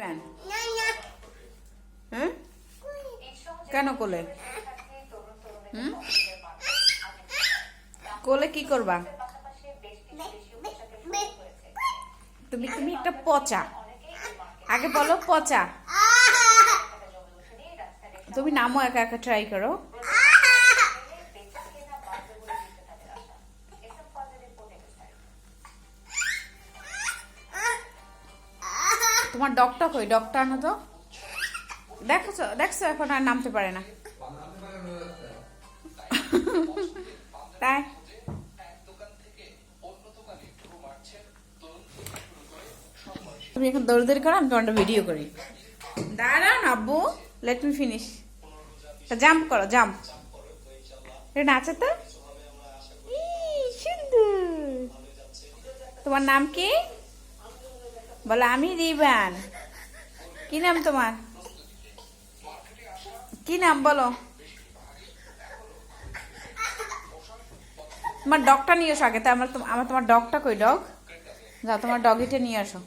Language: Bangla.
হ্যাঁ কেন কোলে কোলে কি করবা তুমি তুমি একটা পচা আগে বলো পচা তুমি নামো একা একা ট্রাই করো তোমার ডগটা কই ডগটা আনো তো দেখছো দেখছো এখন আর নামতে পারে না তাই তুমি এখন দৌড়দৌড়ি করো আমি তোমার ভিডিও করি দাঁড়াও না আব্বু লেট মি ফিনিশ জাম্প করো জাম্প এটা নাচে তো সুন্দর তোমার নাম কি বলো আমি রিবান কি নাম তোমার কি নাম বলো তোমার ডগটা নিয়ে এসো আগে তো আমার তোমার ডগটা কই ডগ যাও তোমার ডগিটা নিয়ে আসো